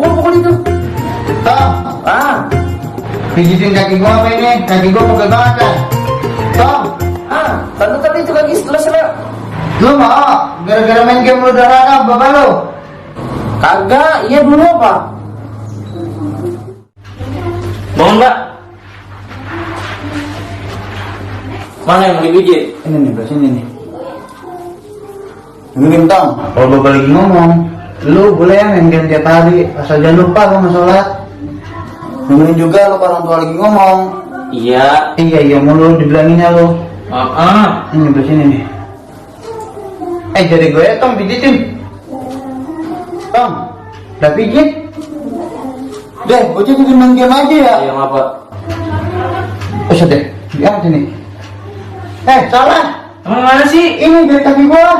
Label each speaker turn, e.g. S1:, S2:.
S1: pukul itu.
S2: Tom, pijitin kaki gua apa ini? Kaki gua pegel banget kan? Tom,
S1: Tadi itu lagi setelah
S2: lu mau? Gara-gara main game lu udah rangkap bapak lu?
S1: kagak, iya dulu apa? Bangun mbak. Mana yang mau dipijit?
S2: Ini nih, belas ini nih. Dengerin Tom, kalau bapak lagi ngomong, lu boleh main game tiap hari, asal jangan lupa lu nggak sholat. Dengerin juga lu kalau orang tua lagi ngomong.
S1: Iya.
S2: Iya mulu dibilanginnya lu. Ini belas ini nih. Jadi gue ya Tom pijitin. Tom, udah pijit? Deh, gue jadi main game aja ya.
S1: Iya apa?
S2: Usah deh, diangkat sini. Salah.
S1: Emang mana sih?
S2: Ini dari kaki gua.